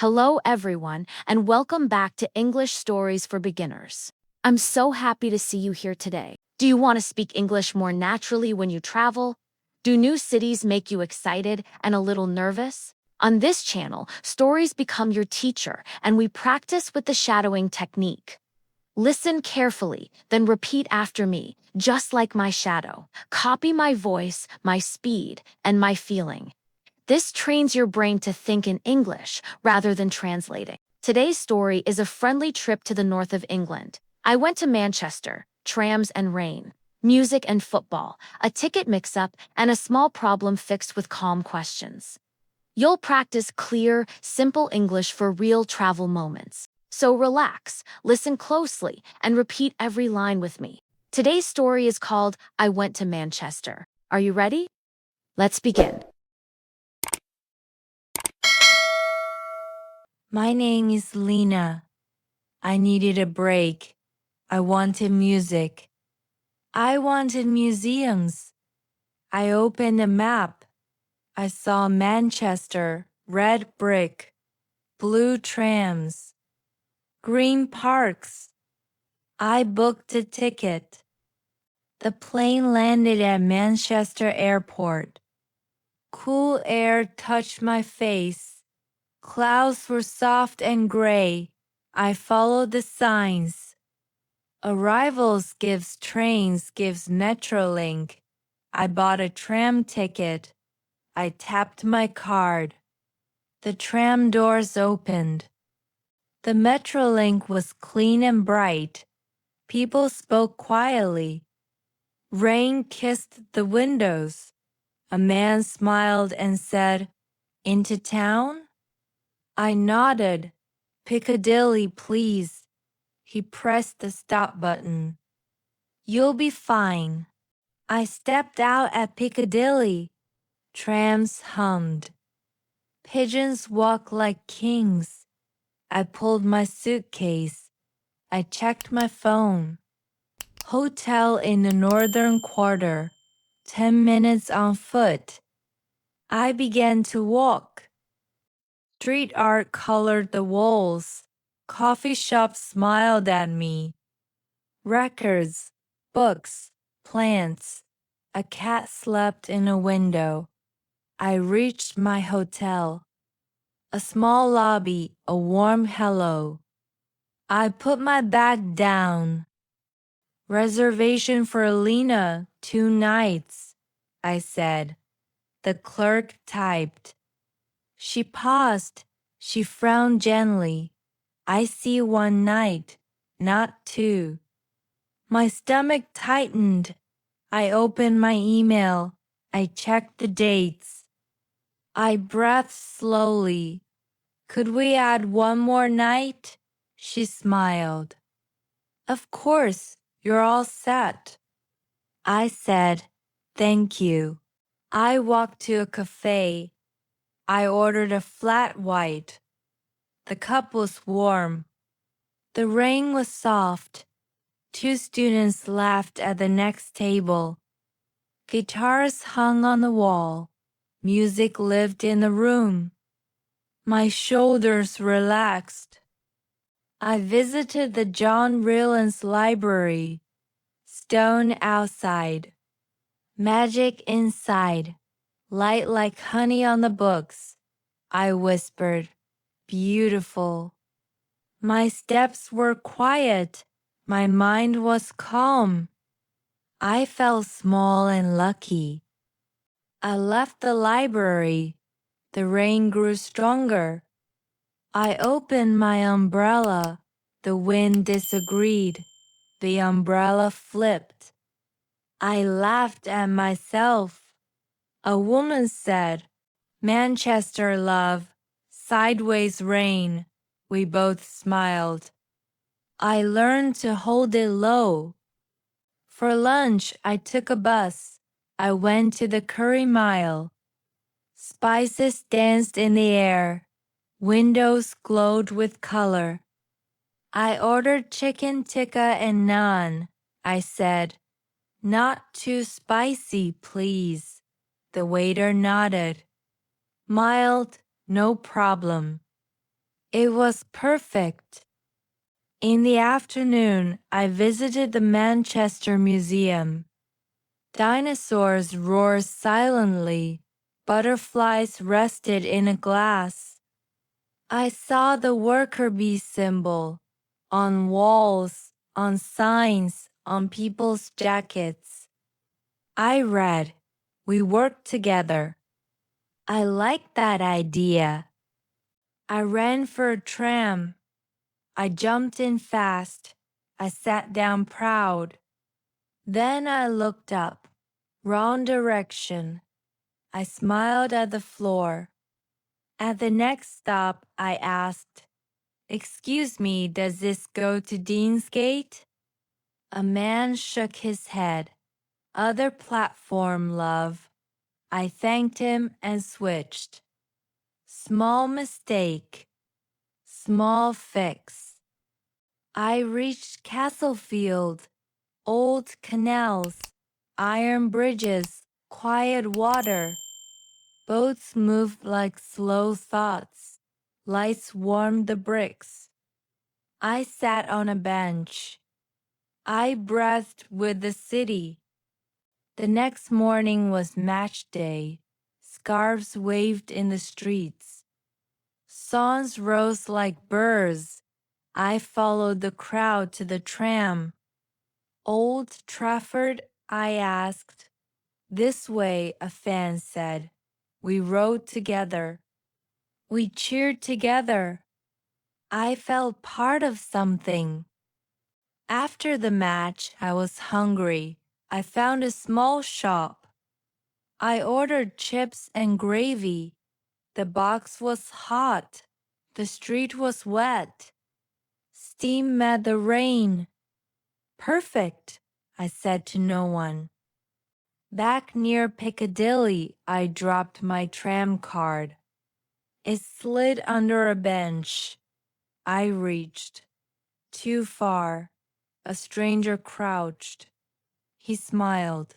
Hello, everyone, and welcome back to English Stories for Beginners. I'm so happy to see you here today. Do you want to speak English more naturally when you travel? Do new cities make you excited and a little nervous? On this channel, stories become your teacher, and we practice with the shadowing technique. Listen carefully, then repeat after me, just like my shadow. Copy my voice, my speed, and my feeling. This trains your brain to think in English rather than translating. Today's story is a friendly trip to the north of England. I went to Manchester, trams and rain, music and football, a ticket mix-up, and a small problem fixed with calm questions. You'll practice clear, simple English for real travel moments. So relax, listen closely, and repeat every line with me. Today's story is called I Went to Manchester. Are you ready? Let's begin. My name is Lena. I needed a break. I wanted music. I wanted museums. I opened a map. I saw Manchester, red brick, blue trams, green parks. I booked a ticket. The plane landed at Manchester Airport. Cool air touched my face. Clouds were soft and gray. I followed the signs. Arrivals gives trains gives Metrolink. I bought a tram ticket. I tapped my card. The tram doors opened. The Metrolink was clean and bright. People spoke quietly. Rain kissed the windows. A man smiled and said, "Into town?" I nodded. "Piccadilly, please." He pressed the stop button. "You'll be fine." I stepped out at Piccadilly. Trams hummed. Pigeons walked like kings. I pulled my suitcase. I checked my phone. Hotel in the northern quarter. 10 minutes on foot. I began to walk. Street art colored the walls. Coffee shops smiled at me. Records, books, plants. A cat slept in a window. I reached my hotel. A small lobby, a warm hello. I put my bag down. "Reservation for Lena, 2 nights," I said. The clerk typed. She paused. She frowned gently. "I see 1 night, not 2. My stomach tightened. I opened my email. I checked the dates. I breathed slowly. "Could we add 1 more night?" She smiled. "Of course, you're all set." I said, "Thank you." I walked to a cafe. I ordered a flat white. The cup was warm. The rain was soft. 2 students laughed at the next table. Guitars hung on the wall. Music lived in the room. My shoulders relaxed. I visited the John Rylands library. Stone outside. Magic inside. Light like honey on the books. I whispered, "Beautiful." My steps were quiet. My mind was calm. I felt small and lucky. I left the library. The rain grew stronger. I opened my umbrella. The wind disagreed. The umbrella flipped. I laughed at myself. A woman said, "Manchester, love. Sideways rain." We both smiled. I learned to hold it low. For lunch, I took a bus. I went to the Curry Mile. Spices danced in the air. Windows glowed with color. I ordered chicken tikka and naan. I said, "Not too spicy, please." The waiter nodded. "Mild, no problem." It was perfect. In the afternoon, I visited the Manchester Museum. Dinosaurs roared silently. Butterflies rested in a glass. I saw the worker bee symbol on walls, on signs, on people's jackets. I read, "We work together." I liked that idea. I ran for a tram. I jumped in fast. I sat down proud. Then I looked up. Wrong direction. I smiled at the floor. At the next stop, I asked, "Excuse me, does this go to Deansgate?" A man shook his head. "Other platform, love." I thanked him and switched. Small mistake. Small fix. I reached Castlefield. Old canals, iron bridges, quiet water. Boats moved like slow thoughts. Lights warmed the bricks. I sat on a bench. I breathed with the city. The next morning was match day. Scarves waved in the streets. Songs rose like birds. I followed the crowd to the tram. "Old Trafford?" I asked. "This way," a fan said. We rode together. We cheered together. I felt part of something. After the match, I was hungry. I found a small shop. I ordered chips and gravy. The box was hot. The street was wet. Steam met the rain. "Perfect," I said to no one. Back near Piccadilly, I dropped my tram card. It slid under a bench. I reached. Too far. A stranger crouched. He smiled.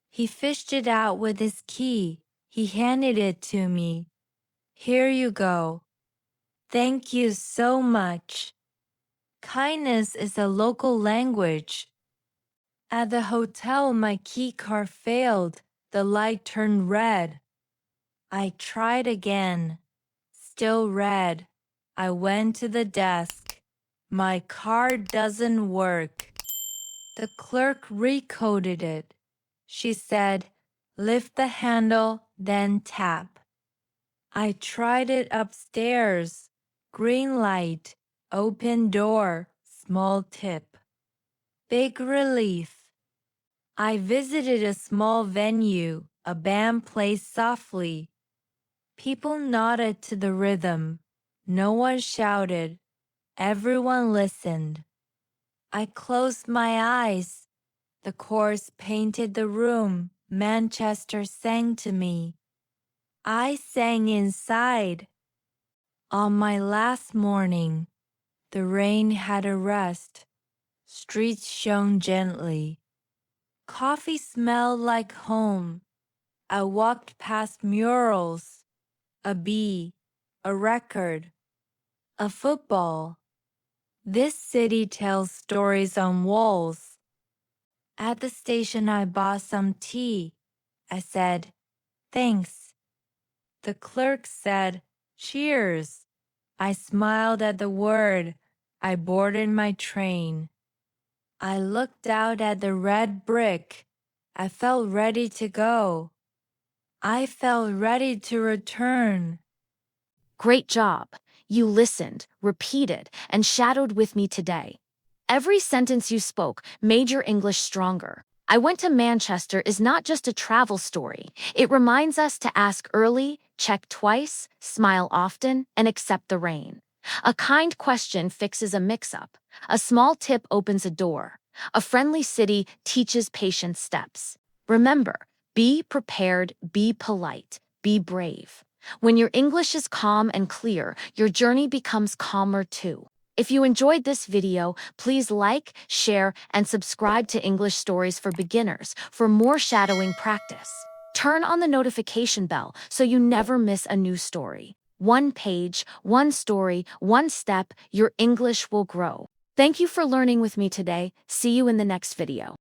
He fished it out with his key. He handed it to me. "Here you go." "Thank you so much." Kindness is a local language. At the hotel, my key card failed. The light turned red. I tried again. Still red. I went to the desk. "My card doesn't work." The clerk recoded it. She said, "Lift the handle, then tap." I tried it upstairs. Green light, open door, small tip. Big relief. I visited a small venue. A band played softly. People nodded to the rhythm. No one shouted. Everyone listened. I closed my eyes. The chorus painted the room. Manchester sang to me. I sang inside. On my last morning, the rain had a rest. Streets shone gently. Coffee smelled like home. I walked past murals, a bee, a record, a football. This city tells stories on walls. At the station, I bought some tea. I said, "Thanks." The clerk said, "Cheers." I smiled at the word. I boarded my train. I looked out at the red brick. I felt ready to go. I felt ready to return. Great job. You listened, repeated, and shadowed with me today. Every sentence you spoke made your English stronger. "I went to Manchester" is not just a travel story. It reminds us to ask early, check twice, smile often, and accept the rain. A kind question fixes a mix-up. A small tip opens a door. A friendly city teaches patient steps. Remember, be prepared, be polite, be brave. When your English is calm and clear, your journey becomes calmer too. If you enjoyed this video, please like, share, and subscribe to English Stories for Beginners for more shadowing practice. Turn on the notification bell so you never miss a new story. One page, one story, one step, your English will grow. Thank you for learning with me today. See you in the next video.